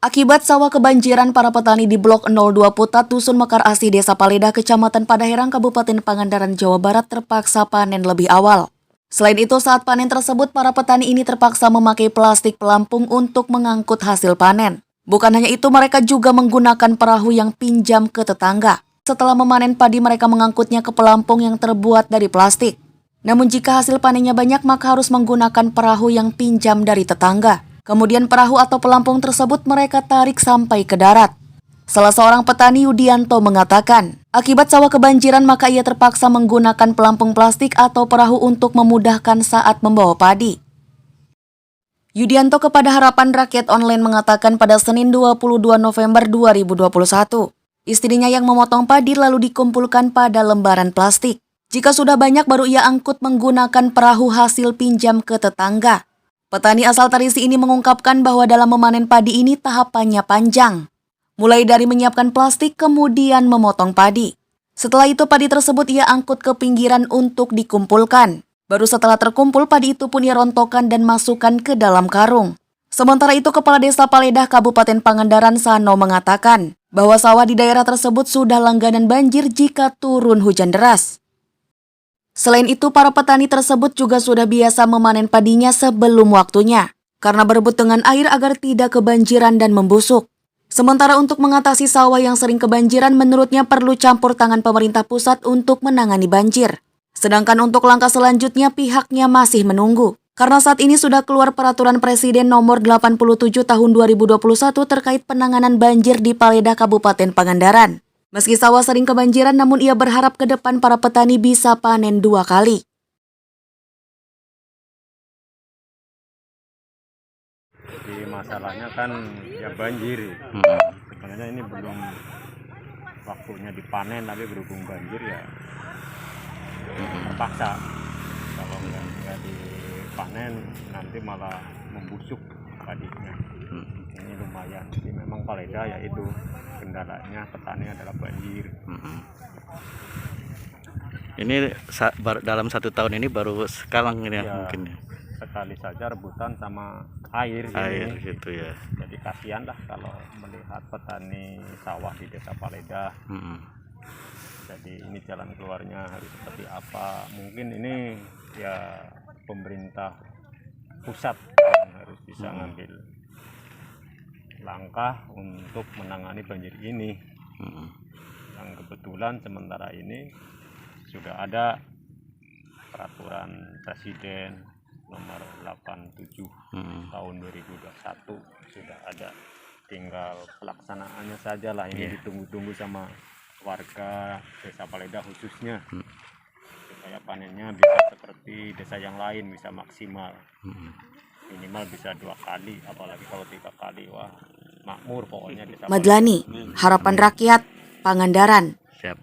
Akibat sawah kebanjiran, para petani di Blok 02 Putat, Dusun Mekar Asih, Desa Paledah, Kecamatan Padaherang, Kabupaten Pangandaran, Jawa Barat terpaksa panen lebih awal. Selain itu, saat panen tersebut, para petani ini terpaksa memakai plastik pelampung untuk mengangkut hasil panen. Bukan hanya itu, mereka juga menggunakan perahu yang pinjam ke tetangga. Setelah memanen padi, mereka mengangkutnya ke pelampung yang terbuat dari plastik. Namun jika hasil panennya banyak, maka harus menggunakan perahu yang pinjam dari tetangga. Kemudian perahu atau pelampung tersebut mereka tarik sampai ke darat. Salah seorang petani, Yudianto, mengatakan, akibat sawah kebanjiran maka ia terpaksa menggunakan pelampung plastik atau perahu untuk memudahkan saat membawa padi. Yudianto kepada Harapan Rakyat Online mengatakan pada Senin 22 November 2021, istrinya yang memotong padi lalu dikumpulkan pada lembaran plastik. Jika sudah banyak baru ia angkut menggunakan perahu hasil pinjam ke tetangga. Petani asal Tarisi ini mengungkapkan bahwa dalam memanen padi ini tahapannya panjang. Mulai dari menyiapkan plastik kemudian memotong padi. Setelah itu padi tersebut ia angkut ke pinggiran untuk dikumpulkan. Baru setelah terkumpul padi itu pun ia rontokkan dan masukkan ke dalam karung. Sementara itu Kepala Desa Paledah Kabupaten Pangandaran Sano mengatakan bahwa sawah di daerah tersebut sudah langganan banjir jika turun hujan deras. Selain itu, para petani tersebut juga sudah biasa memanen padinya sebelum waktunya, karena berebut dengan air agar tidak kebanjiran dan membusuk. Sementara untuk mengatasi sawah yang sering kebanjiran, menurutnya perlu campur tangan pemerintah pusat untuk menangani banjir. Sedangkan untuk langkah selanjutnya pihaknya masih menunggu, karena saat ini sudah keluar Peraturan Presiden Nomor 87 Tahun 2021 terkait penanganan banjir di Paledah Kabupaten Pangandaran. Meski sawah sering kebanjiran, namun ia berharap ke depan para petani bisa panen 2 kali. Jadi masalahnya kan ya banjir. Sebenarnya ini belum waktunya dipanen, tapi berhubung banjir ya terpaksa. Kalau nggak dipanen nanti malah membusuk padinya. Ini lumayan. Jadi memang Paledah ya itu kendalanya petani adalah banjir. Ini dalam 1 tahun ini baru sekarang ini ya, mungkin ya. Sekali saja rebutan sama air Air ini. gitu ya. Jadi kasihan lah kalau melihat petani sawah di Desa Paledah. Jadi ini jalan keluarnya harus seperti apa? Mungkin ini ya pemerintah pusat yang harus bisa ngambil langkah untuk menangani banjir ini. Yang kebetulan sementara ini sudah ada Peraturan Presiden Nomor 87 Tahun 2021 sudah ada. Tinggal pelaksanaannya saja lah ini ditunggu-tunggu sama warga Desa Paledah khususnya, supaya panennya bisa seperti desa yang lain, bisa maksimal. Minimal bisa 2 kali, apalagi kalau 3 kali, wah makmur pokoknya. Madlani, Harapan Rakyat, Pangandaran. Siap.